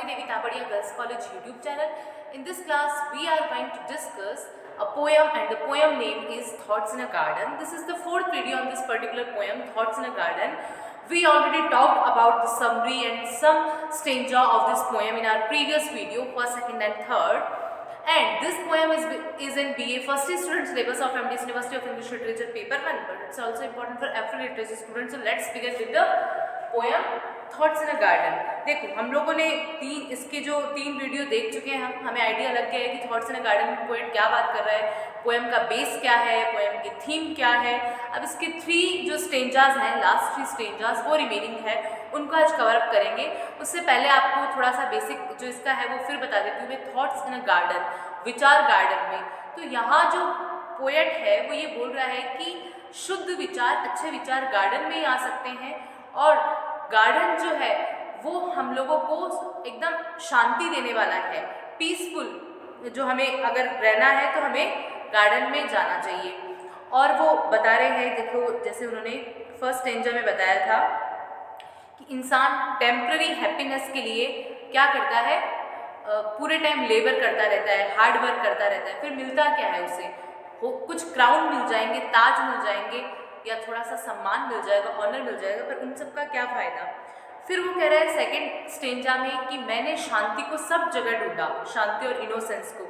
Devi Tapadia Girls College YouTube channel. In this class, we are going to discuss a poem, and the poem name is Thoughts in a Garden. This is the fourth video on this particular poem, Thoughts in a Garden. We already talked about the summary and some stanza of this poem in our previous video, first, second and third. And this poem is in BA first year student syllabus of MDS University of English Literature paper 1, but it's also important for FA literature students. So let's begin with the poem thoughts in a garden. देखो, हम लोगों ने इसके जो 3 video देख चुके हैं, हमें आइडिया लग गया है कि थॉट्स इन अ गार्डन में पोएट क्या बात कर रहा है, पोएम का बेस क्या है, पोएम की थीम क्या है। अब इसके 3 जो स्टेंजाज हैं, लास्ट 3 स्टेंजाज वो रिमेनिंग है, उनको आज कवर अप करेंगे। उससे पहले आपको थोड़ा सा बेसिक जो इसका है वो फिर बता देती हूँ मैं। थॉट्स इन अ गार्डन, विचार गार्डन में। तो यहाँ जो पोएट है वो ये बोल रहा है कि शुद्ध विचार, अच्छे विचार गार्डन में ही आ सकते हैं, और गार्डन जो है वो हम लोगों को एकदम शांति देने वाला है, पीसफुल। जो हमें अगर रहना है तो हमें गार्डन में जाना चाहिए। और वो बता रहे हैं, देखो जैसे उन्होंने फर्स्ट स्टेंजा में बताया था कि इंसान टेम्पररी हैप्पीनेस के लिए क्या करता है, पूरे टाइम लेबर करता रहता है, हार्ड वर्क करता रहता है, फिर मिलता क्या है उसे, वो कुछ क्राउन मिल जाएंगे, ताज मिल जाएंगे, या थोड़ा सा सम्मान मिल जाएगा, ऑनर मिल जाएगा, पर उन सब का क्या फ़ायदा। फिर वो कह रहा है सेकंड स्टेंजा में कि मैंने शांति को सब जगह ढूंढा, शांति और इनोसेंस को,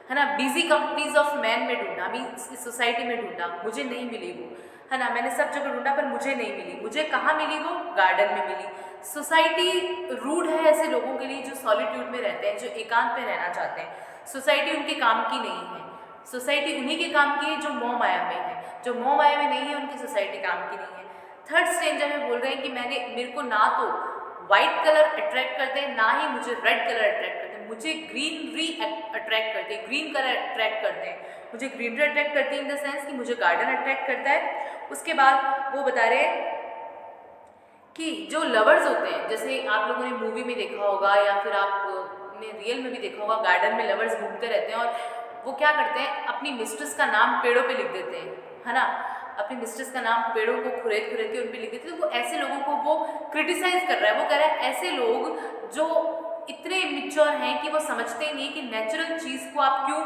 है ना, बिजी कंपनीज ऑफ मैन में ढूंढा, इस सोसाइटी में ढूंढा, मुझे नहीं मिली वो, है ना, मैंने सब जगह ढूंढा पर मुझे नहीं मिली। मुझे कहाँ मिली वो? गार्डन में मिली। सोसाइटी रूड है ऐसे लोगों के लिए जो सॉलिट्यूड में रहते हैं, जो एकांत में रहना चाहते हैं। सोसाइटी उनके काम की नहीं है, सोसाइटी उन्हीं के काम की है जो मोह माया में है। जो मोह माया में नहीं है उनकी सोसाइटी काम की नहीं है। थर्ड स्टेंजा में बोल रहे हैं कि मेरे को ना तो वाइट कलर अट्रैक्ट करते हैं, ना ही मुझे रेड कलर अट्रैक्ट करते हैं, मुझे ग्रीनरी अट्रैक्ट करते हैं, ग्रीन कलर अट्रैक्ट करते हैं, मुझे ग्रीनरी अट्रैक्ट करती है इन द सेंस कि मुझे गार्डन अट्रैक्ट करता है। उसके बाद वो बता रहे हैं कि जो लवर्स होते हैं, जैसे आप लोगों ने मूवी में देखा होगा या फिर आपने रियल में भी देखा होगा, गार्डन में लवर्स घूमते रहते हैं और वो क्या करते हैं, अपनी मिस्ट्रेस का नाम पेड़ों पे लिख देते हैं, है ना, अपनी मिस्ट्रेस का नाम पेड़ों को खुरेद खुरेद के उन पे लिख देते हैं। तो वो ऐसे लोगों को वो क्रिटिसाइज कर रहा है। वो कह रहा है ऐसे लोग जो इतने इमेच्योर हैं कि वो समझते ही नहीं कि नेचुरल चीज़ को आप क्यों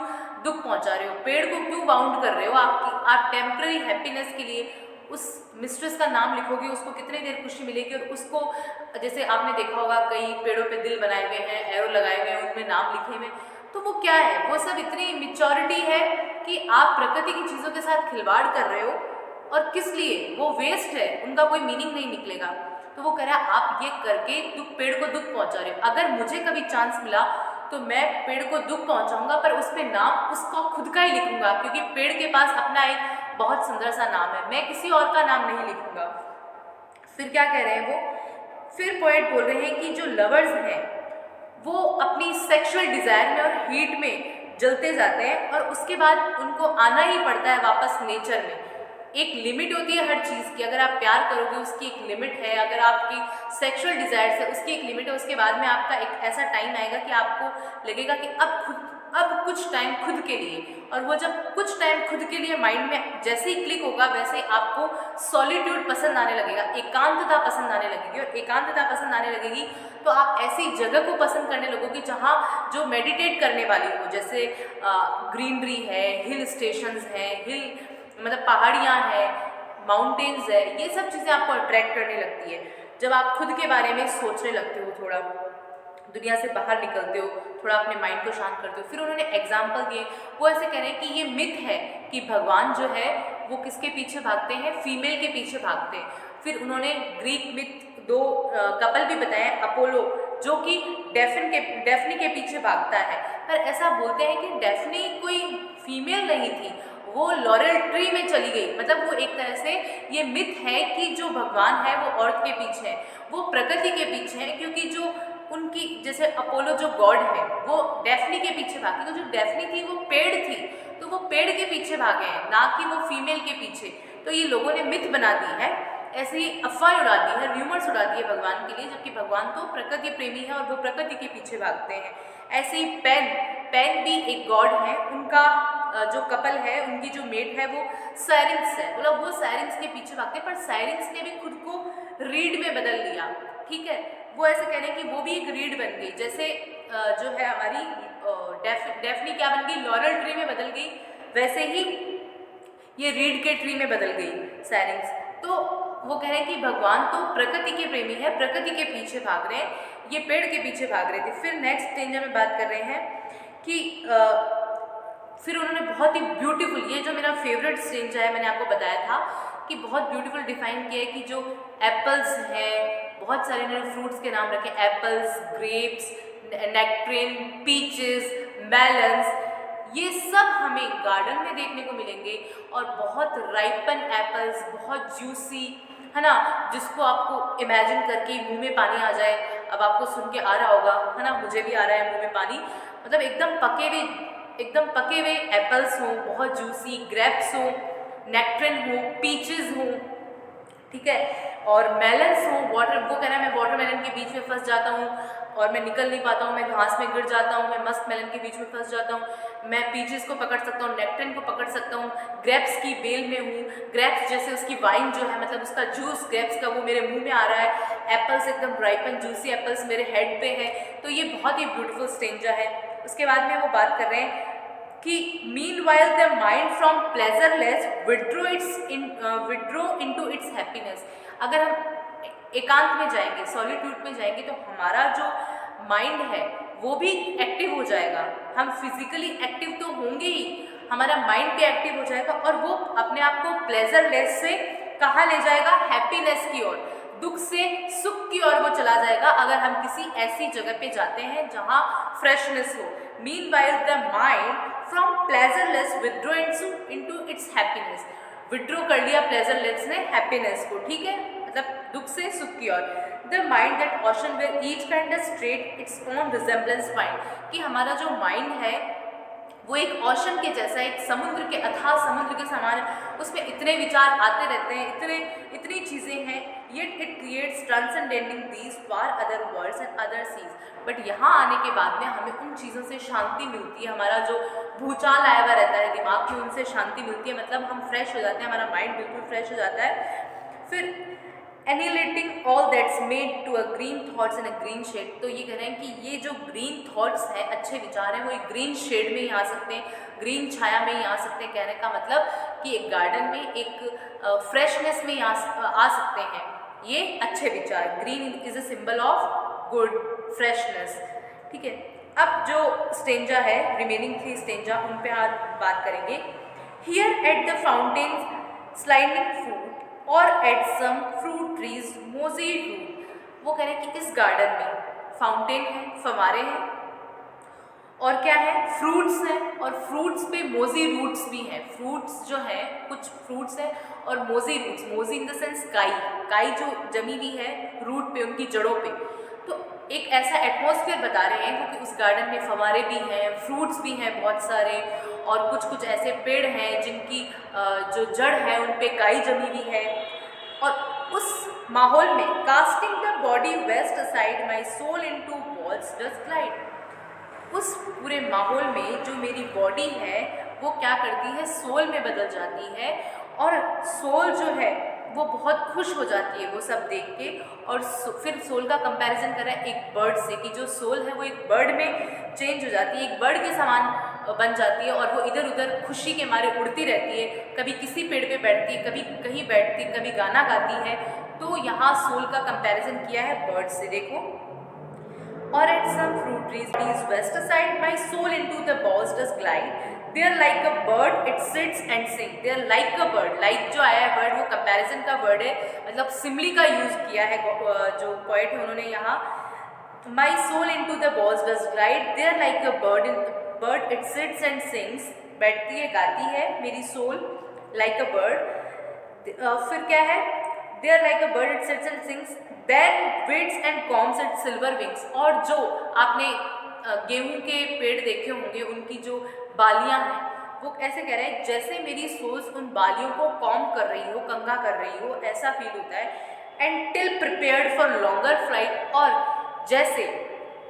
दुख पहुंचा रहे हो, पेड़ को क्यों बाउंड कर रहे हो। आप टेम्पररी हैप्पीनेस के लिए उस मिस्ट्रेस का नाम लिखोगे, उसको कितनी देर खुशी मिलेगी, और उसको जैसे आपने देखा होगा कई पेड़ों पे दिल बनाए हुए हैं, एरो लगाए हुए हैं, उनमें नाम लिखे हुए हैं। तो वो क्या है, वो सब इतनी मेच्योरिटी है कि आप प्रकृति की चीज़ों के साथ खिलवाड़ कर रहे हो, और किस लिए, वो वेस्ट है, उनका कोई मीनिंग नहीं निकलेगा। तो वो कह रहा है आप ये करके पेड़ को दुख पहुंचा रहे हो। अगर मुझे कभी चांस मिला तो मैं पेड़ को दुख पहुंचाऊंगा, पर उस पर नाम उसका खुद का ही लिखूंगा, क्योंकि पेड़ के पास अपना एक बहुत सुंदर सा नाम है, मैं किसी और का नाम नहीं लिखूंगा। फिर क्या कह रहे हैं वो, फिर पोएट बोल रहे हैं कि जो लवर्स हैं वो अपनी सेक्सुअल डिज़ायर में और हीट में जलते जाते हैं, और उसके बाद उनको आना ही पड़ता है वापस नेचर में। एक लिमिट होती है हर चीज़ की, अगर आप प्यार करोगे उसकी एक लिमिट है, अगर आपकी सेक्सुअल डिज़ायर्स है उसकी एक लिमिट है। उसके बाद में आपका एक ऐसा टाइम आएगा कि आपको लगेगा कि अब कुछ टाइम खुद के लिए, और वो जब कुछ टाइम खुद के लिए माइंड में जैसे ही क्लिक होगा, वैसे ही आपको सॉलिट्यूड पसंद आने लगेगा, एकांतता पसंद आने लगेगी। और एकांतता पसंद आने लगेगी तो आप ऐसी जगह को पसंद करने लगोगे जहाँ जो मेडिटेट करने वाली हो, जैसे ग्रीनरी है, हिल स्टेशंस हैं, हिल मतलब पहाड़ियाँ हैं, माउंटेन्स है, ये सब चीज़ें आपको अट्रैक्ट करने लगती है जब आप खुद के बारे में सोचने लगते हो, थोड़ा दुनिया से बाहर निकलते हो, थोड़ा अपने माइंड को शांत करते हो। फिर उन्होंने एग्जाम्पल दिए, वो ऐसे कह रहे हैं कि ये मिथ है कि भगवान जो है वो किसके पीछे भागते हैं, फीमेल के पीछे भागते हैं। फिर उन्होंने ग्रीक मिथ 2 कपल भी बताए, अपोलो जो कि डेफनी के पीछे भागता है, पर ऐसा बोलते हैं कि डेफनी कोई फीमेल नहीं थी, वो लॉरेल ट्री में चली गई। मतलब वो एक तरह से ये मिथ है कि जो भगवान है वो औरत के पीछे है, वो प्रकृति के पीछे है, क्योंकि जो उनकी जैसे अपोलो जो गॉड है वो डेफनी के पीछे भागी, तो जो डेफनी थी वो पेड़ थी, तो वो पेड़ के पीछे भागे हैं, ना कि वो फीमेल के पीछे। तो ये लोगों ने मिथ बना दी है, ऐसे ही अफवाह उड़ा दी है, र्यूमर्स उड़ा दी है भगवान के लिए, जबकि भगवान तो प्रकृति प्रेमी है और वो प्रकृति के पीछे भागते हैं। ऐसे ही पैन भी एक गॉड है, उनका जो कपल है, उनकी जो मेट है वो साइरिंक्स है, मतलब वो साइरिंक्स के पीछे भागते हैं, पर साइरिंक्स ने भी खुद को रीड में बदल लिया, ठीक है, वो ऐसे कह रहे हैं कि वो भी एक रीड बन गई, जैसे जो है हमारी डेफनी क्या बन गई, लॉरल ट्री में बदल गई, वैसे ही ये रीड के ट्री में बदल गई साइरिंग्स। तो वो कह रहे हैं कि भगवान तो प्रकृति के प्रेमी है, प्रकृति के पीछे भाग रहे हैं, ये पेड़ के पीछे भाग रहे थे। फिर नेक्स्ट स्टेंजा में बात कर रहे हैं कि फिर उन्होंने बहुत ही ब्यूटीफुल, ये जो मेरा फेवरेट स्टेंजा है, मैंने आपको बताया था कि बहुत ब्यूटीफुल डिफाइन किया है कि जो एप्पल्स हैं, बहुत सारे इन्होंने फ्रूट्स के नाम रखे, एप्पल्स, ग्रेप्स, नेक्ट्रिन, पीचेस, मेलन्स, ये सब हमें गार्डन में देखने को मिलेंगे। और बहुत राइपन एप्पल्स, बहुत जूसी, है ना, जिसको आपको इमेजिन करके मुंह में पानी आ जाए। अब आपको सुन के आ रहा होगा, है ना, मुझे भी आ रहा है मुंह में पानी। मतलब एकदम पके हुए एप्पल्स हों, बहुत जूसी, ग्रेप्स हों, नेक्ट्रिन हो, पीचेस हो, ठीक है, और मेलन्स हो, वो कह रहा है मैं वाटरमेलन के बीच में फंस जाता हूँ और मैं निकल नहीं पाता हूँ, मैं घास में गिर जाता हूँ, मैं मस्क मेलन के बीच में फंस जाता हूँ, मैं पीचेस को पकड़ सकता हूँ, नेक्ट्रिन को पकड़ सकता हूँ, ग्रेप्स की बेल में हूँ, ग्रेप्स जैसे उसकी वाइन जो है, मतलब उसका जूस ग्रेप्स का, वो मेरे मुंह में आ रहा है, एप्पल्स एकदम राइपन जूसी एप्पल्स मेरे हेड पे है। तो ये बहुत ही ब्यूटीफुल स्टेंजा है। उसके बाद में वो बात कर रहे हैं कि meanwhile the mind from pleasureless withdraw into its happiness। अगर हम एकांत में जाएंगे, सॉलिट्यूड में जाएंगे, तो हमारा जो माइंड है वो भी एक्टिव हो जाएगा। हम फिजिकली एक्टिव तो होंगे ही, हमारा माइंड भी एक्टिव हो जाएगा और वो अपने आप को प्लेजरलेस से कहाँ ले जाएगा, हैप्पीनेस की ओर, दुख से सुख की ओर वो चला जाएगा। अगर हम किसी ऐसी जगह पे जाते हैं जहाँ फ्रेशनेस हो। Meanwhile the mind from pleasureless withdraw into its happiness। Withdraw कर लिया प्लेजरलेस ने हैप्पीनेस को, ठीक है, मतलब दुख से सुख की ओर। The mind that ocean where each kind straight its own resemblance mind, कि हमारा जो माइंड है वो एक ओशन के जैसा, एक समुद्र के, अथाह समुद्र के समान, उसमें इतने विचार आते रहते हैं, इतनी चीज़ें हैं, yet it creates transcending these far other worlds and other seas. But यहाँ आने के बाद में हमें उन चीज़ों से शांति मिलती है, हमारा जो भूचाल आया हुआ रहता है दिमाग की, उनसे शांति मिलती है, मतलब हम फ्रेश हो जाते हैं, हमारा माइंड बिल्कुल फ्रेश हो जाता है। फिर annihilating all that's made to a green thoughts in a green shade। तो ये कह रहे हैं कि ये जो ग्रीन थॉट्स हैं, अच्छे विचार हैं, वो एक ग्रीन शेड में ही आ सकते हैं, ग्रीन छाया में ही आ सकते हैं। कहने का मतलब कि एक गार्डन में एक फ्रेशनेस में ही आ सकते हैं ये अच्छे विचार। Green is a symbol of good freshness, ठीक है। अब जो स्टेंजा है, रिमेनिंग 3 स्टेंजा, उन पे आज बात करेंगे। Here at the fountains sliding fruit और at some fruit trees mossy root. वो कह रहे हैं कि इस गार्डन में फाउंटेन है, फवारे हैं, और क्या है, फ्रूट्स हैं, और फ्रूट्स पे मोजी रूट्स भी हैं। फ्रूट्स जो हैं, कुछ फ्रूट्स हैं और mossy roots, mossy in the sense काई जो जमी हुई है रूट पे, उनकी जड़ों पे। तो एक ऐसा एटमॉस्फेयर बता रहे हैं क्योंकि उस गार्डन में फवारे भी हैं, फ्रूट्स भी हैं बहुत सारे, और कुछ ऐसे पेड़ हैं जिनकी जो जड़ है उन पे काई जमी हुई है। और उस माहौल में casting the body vest aside my soul into balls just glide. उस पूरे माहौल में जो मेरी बॉडी है वो क्या करती है, सोल में बदल जाती है, और सोल जो है वो बहुत खुश हो जाती है वो सब देख के। और फिर सोल का कंपैरिजन कर रहा है एक बर्ड से, कि जो सोल है वो एक बर्ड में चेंज हो जाती है, एक बर्ड के समान बन जाती है, और वो इधर उधर खुशी के मारे उड़ती रहती है, कभी किसी पेड़ पे बैठती है, कभी कहीं बैठती है, कभी गाना गाती है। तो यहाँ सोल का कंपैरिजन किया है बर्ड से, देखो। Or at some fruit trees west aside, my soul into the boughs does glide. They are like a bird, it sits and sings. They are like a bird. Like जो आया है word, वो comparison का word है, मतलब simile का use किया है जो पोएट है उन्होंने यहाँ। My soul into the boughs does glide. They are like a bird, it sits and sings. बैठती है, गाती है मेरी सोल, like a bird. फिर क्या है? They are like a bird, it sits and sings. Then waits and combs its silver wings। और जो आपने गेहूं के पेड़ देखे होंगे, उनकी जो बालियां हैं, वो ऐसे कह रहे हैं जैसे मेरी सोल्स उन बालियों को कॉम्ब कर रही हो, कंघा कर रही हो, ऐसा फील होता है। And till prepared for longer flight, और जैसे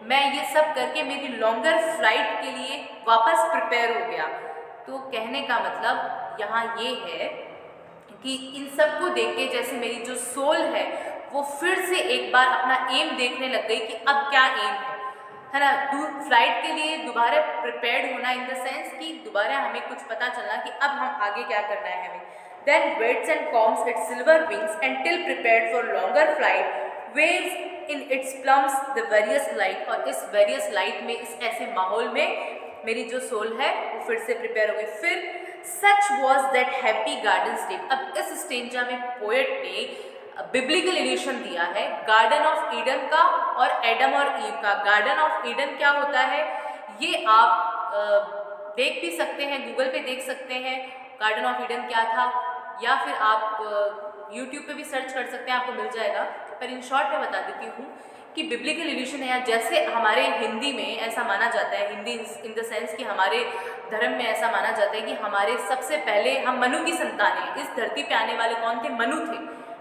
मैं ये सब करके मेरी लॉन्गर फ्लाइट के लिए वापस प्रिपेयर हो गया। तो कहने का मतलब यहाँ ये है कि इन सब को देख के जैसे मेरी जो सोल है वो फिर से एक बार अपना एम देखने लग गई कि अब क्या एम है ना, फ्लाइट के लिए दोबारा प्रिपेयर्ड होना, इन द सेंस कि दोबारा हमें कुछ पता चलना कि अब हम आगे क्या करना है हमें. Then waits and combs its silver wings until prepared for longer flight, waves in its plums the various light. और इस various light में, इस ऐसे माहौल में मेरी जो सोल है वो फिर से प्रिपेयर हो गई. फिर सच was that happy garden state. अब इस स्टेंजा में पोएट ने बिब्लिकल इल्यूशन दिया है गार्डन ऑफ ईडन का और एडम और ईव का. गार्डन ऑफ ईडन क्या होता है ये आप देख भी सकते हैं, गूगल पे देख सकते हैं गार्डन ऑफ ईडन क्या था, या फिर आप यूट्यूब पे भी सर्च कर सकते हैं, आपको मिल जाएगा. पर इन शॉर्ट में बता देती हूँ कि बिब्लिकल इल्यूशन है, या जैसे हमारे हिंदी में ऐसा माना जाता है, हिंदी इन द सेंस कि हमारे धर्म में ऐसा माना जाता है कि हमारे सबसे पहले हम मनु की संतान हैं. इस धरती पे आने वाले कौन थे? मनु थे,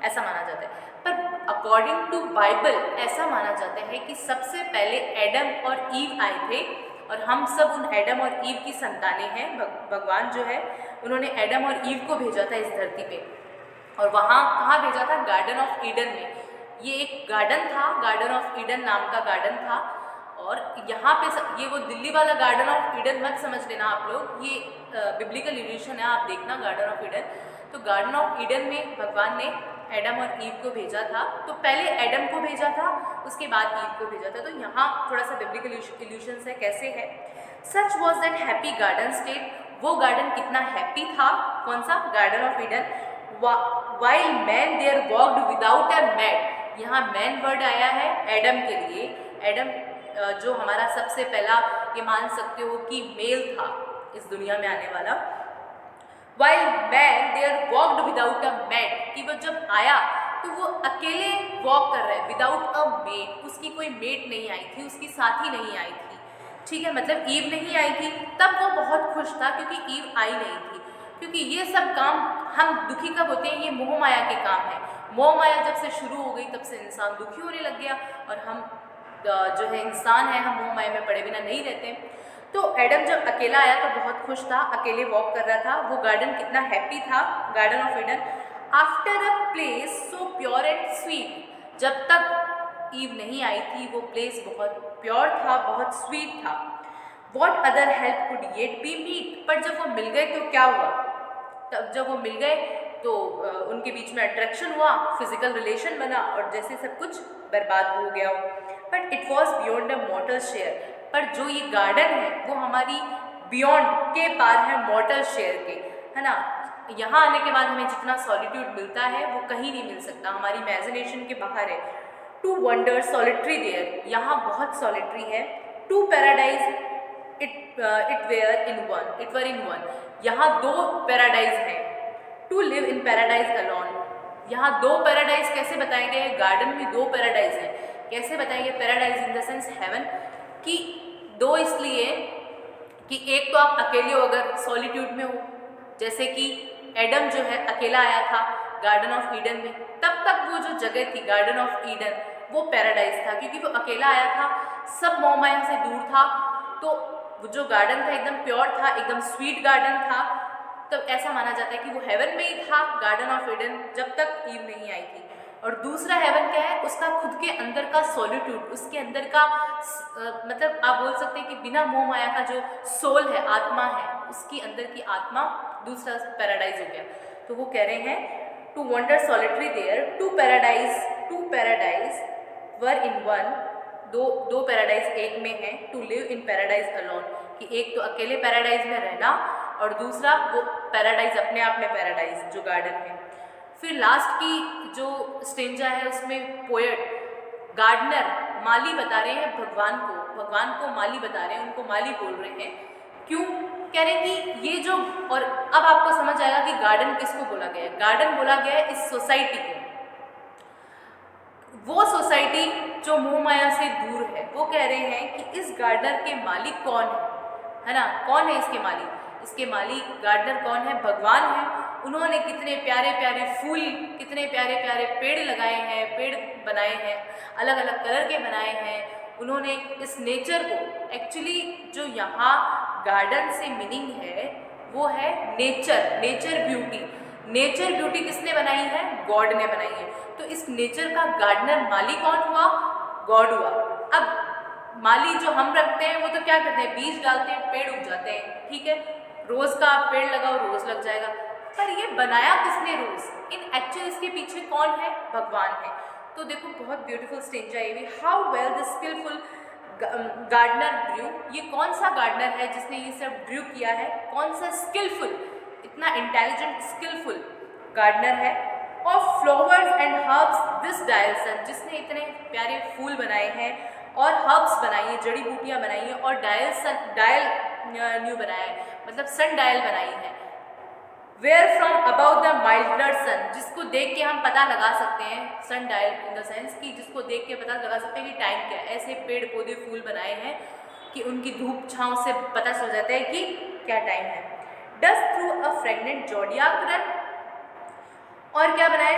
ऐसा माना जाता है. पर अकॉर्डिंग टू बाइबल ऐसा माना जाता है कि सबसे पहले एडम और ईव आए थे, और हम सब उन एडम और ईव की संतानें हैं. भगवान जो है उन्होंने एडम और ईव को भेजा था इस धरती पे, और वहाँ कहाँ भेजा था? गार्डन ऑफ ईडन में. ये एक गार्डन था, गार्डन ऑफ ईडन नाम का गार्डन था. और यहाँ पे ये वो दिल्ली वाला गार्डन ऑफ ईडन मत समझ लेना आप लोग, ये बिब्लिकल इल्यूशन है, आप देखना गार्डन ऑफ ईडन. तो गार्डन ऑफ ईडन में भगवान ने एडम और ईव को भेजा था. तो पहले एडम को भेजा था, उसके बाद ईव को भेजा था. तो यहाँ थोड़ा सा बिब्लिकल इल्यूशन है. कैसे है? Such was that happy garden state. वो गार्डन कितना हैप्पी था. कौन सा? Garden of Eden. While man there walked without a mate. यहाँ मैन वर्ड आया है एडम के लिए. एडम जो हमारा सबसे पहला, ये मान सकते हो कि मेल था इस दुनिया में आने वाला. While man there walked without a mate, कि वो जब आया तो वो अकेले वॉक कर रहा है विदाउट अ मेट. उसकी कोई मेट नहीं आई थी, उसकी साथी नहीं आई थी. ठीक है, मतलब ईव नहीं आई थी. तब वो बहुत खुश था क्योंकि ईव आई नहीं थी. क्योंकि ये सब काम हम दुखी कब होते हैं? ये मोह माया के काम है. मोह माया जब से शुरू हो गई तब से इंसान दुखी होने लग गया, और हम जो है इंसान है, हम मोह माया में पड़े बिना नहीं रहते. तो एडम जब अकेला आया तो बहुत खुश था, अकेले वॉक कर रहा था. वो गार्डन कितना हैप्पी था, garden of Eden. After a place so pure and sweet. जब तक ईव नहीं आई थी वो प्लेस बहुत प्योर था, बहुत स्वीट था. What other help could yet be meet. पर जब वो मिल गए तो क्या हुआ? तब जब वो मिल गए तो उनके बीच में अट्रैक्शन हुआ, फिजिकल रिलेशन बना, और जैसे सब कुछ बर्बाद हो गया. But it was beyond a मॉर्टल share. पर जो ये गार्डन है वो हमारी बियॉन्ड के पार है मॉर्टल शेयर के, है ना. यहाँ आने के बाद हमें जितना सॉलिट्यूड मिलता है वो कहीं नहीं मिल सकता, हमारी इमेजिनेशन के बाहर है. To wonder solitary there. यहाँ बहुत सॉलिटरी है. Two paradise it were in one, it were in one. यहाँ दो पैराडाइज हैं. To live in paradise alone. यहाँ दो पैराडाइज कैसे बताए गए हैं? गार्डन में दो पैराडाइज हैं. कैसे बताए गए? Paradise in the sense heaven, कि दो इसलिए कि एक तो आप अकेले हो अगर सॉलिट्यूड में हो, जैसे कि एडम जो है अकेला आया था गार्डन ऑफ ईडन में, तब तक वो जो जगह थी गार्डन ऑफ ईडन वो पैराडाइज था, क्योंकि वो अकेला आया था, सब मोह माया से दूर था. तो वो जो गार्डन था एकदम प्योर था, एकदम स्वीट गार्डन था. तब ऐसा माना जाता है कि वो हेवन में ही था गार्डन ऑफ ईडन, जब तक ईव नहीं आई थी. और दूसरा हेवन क्या है? उसका खुद के अंदर का सॉलिट्यूड, उसके अंदर का मतलब आप बोल सकते हैं कि बिना मोह माया का जो सोल है, आत्मा है, उसकी अंदर की आत्मा दूसरा पैराडाइज हो गया. तो वो कह रहे हैं to wonder solitary there. Two paradise were in one. दो पैराडाइज एक में है. To live in paradise alone, कि एक तो अकेले पैराडाइज में रहना, और दूसरा वो पैराडाइज अपने आप में पैराडाइज जो गार्डन है. फिर लास्ट की जो स्टेंजा है उसमें पोएट गार्डनर माली बता रहे हैं भगवान को माली बता रहे हैं, उनको माली बोल रहे हैं. क्यों? कह रहे हैं कि ये जो, और अब आपको समझ आएगा कि गार्डन किसको बोला गया है. गार्डन बोला गया है इस सोसाइटी को, वो सोसाइटी जो मोह माया से दूर है. वो कह रहे हैं कि इस गार्डन के मालिक कौन है ना. कौन है इसके मालिक? इसके मालिक गार्डनर कौन है? भगवान है. उन्होंने कितने प्यारे प्यारे फूल, कितने प्यारे प्यारे पेड़ लगाए हैं, पेड़ बनाए हैं, अलग अलग कलर के बनाए हैं. उन्होंने इस नेचर को, एक्चुअली जो यहाँ गार्डन से मीनिंग है वो है nature, nature beauty. Nature beauty किसने बनाई है? गॉड ने बनाई है. तो तो इस नेचर का गार्डनर माली कौन हुआ? गॉड हुआ। अब माली जो हम रखते हैं वो तो क्या करते हैं, बीज डालते हैं, पेड़ उग जाते हैं, ठीक है, रोज का पेड़ लगाओ रोज लग जाएगा। पर ये बनाया किसने रोज? इन एक्चुअल इसके पीछे कौन है? भगवान है। तो देखो बहुत ब्यूटीफुल स्टेंजा है ये, how well the skilful gardener drew. ये कौन सा गार्डनर है जिसने ये सब ड्रू किया है? कौन सा स्किलफुल, इतना इंटेलिजेंट स्किलफुल गार्डनर है? Of flowers and herbs this dial sun, जिसने इतने प्यारे फूल बनाए हैं और हर्ब्स बनाई है, जड़ी बूटियाँ बनाई हैं, और डायल न्यू बनाया है, मतलब सन डायल बनाई है। Where from about the milder sun, जिसको देख के हम पता लगा सकते हैं, sun dial in the sense कि जिसको देख के पता लगा सकते हैं कि टाइम क्या है। ऐसे पेड़ पौधे फूल बनाए हैं कि उनकी धूप छाँव से पता चल जाता है कि क्या टाइम है। Dust through a fragrant जोडियाक run, और क्या बनाए?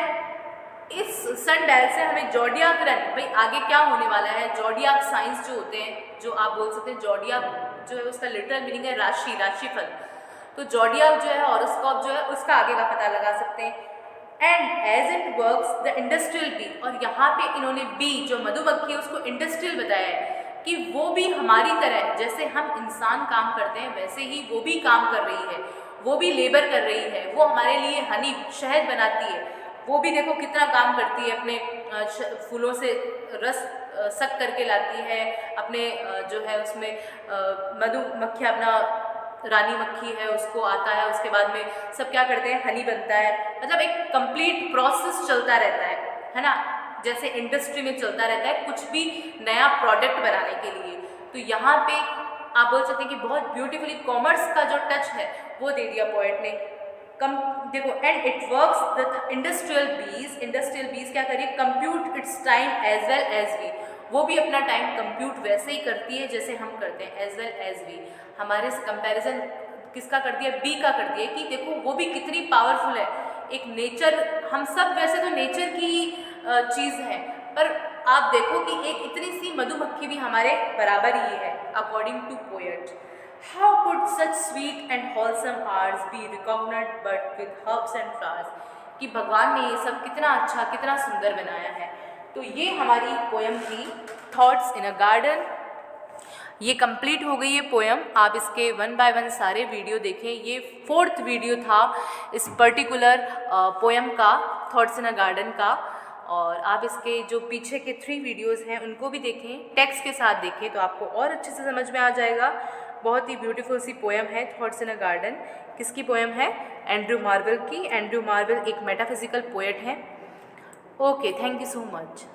इस सन डायल से हमें जोडियाक रन, भाई आगे क्या होने वाला है, जोडियाक साइंस जो होते हैं, जो आप बोल सकते हैं जोडियाक जो है उसका लिटरल मीनिंग है राशि, राशिफल। तो जोडियाक जो है, हॉरोस्कोप जो है, उसका आगे का पता लगा सकते हैं। And as it works the industrial bee, और यहाँ पे इन्होंने बी जो मधुमक्खी है उसको इंडस्ट्रियल बताया है कि वो भी हमारी तरह, जैसे हम इंसान काम करते हैं वैसे ही वो भी काम कर रही है, वो भी लेबर कर रही है, वो हमारे लिए हनी शहद बनाती है, वो भी देखो कितना काम करती है, अपने फूलों से रस सक करके लाती है, अपने जो है उसमें मधुमक्खियाँ, अपना रानी मक्खी है उसको आता है, उसके बाद में सब क्या करते हैं, हनी बनता है, मतलब एक कंप्लीट प्रोसेस चलता रहता है ना, जैसे इंडस्ट्री में चलता रहता है कुछ भी नया प्रोडक्ट बनाने के लिए। तो यहाँ पे आप बोल सकते हैं कि बहुत ब्यूटीफुली कॉमर्स का जो टच है वो दे दिया पोएट ने। देखो, and it works the industrial bees क्या करिए, compute its time as well as we, वो भी अपना टाइम कंप्यूट वैसे ही करती है जैसे हम करते हैं, एज वेल एज वी। हमारे से कंपैरिजन किसका कर दिया? बी का कर दिया, कि देखो वो भी कितनी पावरफुल है, एक नेचर, हम सब वैसे तो नेचर की चीज़ है, पर आप देखो कि एक इतनी सी मधुमक्खी भी हमारे बराबर ही है, according to poet. How could such sweet and wholesome arts be recognized but with herbs and flowers? कि भगवान ने ये सब कितना अच्छा, कितना सुंदर बनाया है। तो ये हमारी पोएम थी थॉट्स इन अ गार्डन। ये कंप्लीट हो गई है पोएम। आप इसके 1 बाय 1 सारे वीडियो देखें। ये 4th वीडियो था इस पर्टिकुलर पोएम का, थॉट्स इन अ गार्डन का। और आप इसके जो पीछे के 3 वीडियोस हैं उनको भी देखें, टेक्स्ट के साथ देखें तो आपको और अच्छे से समझ में आ जाएगा। बहुत ही ब्यूटीफुल सी पोएम है थॉट्स इन अ गार्डन। किसकी पोएम है? एंड्रू मार्वेल की। एंड्रू मार्वेल एक मेटाफिजिकल पोएट हैं। Okay, thank you so much.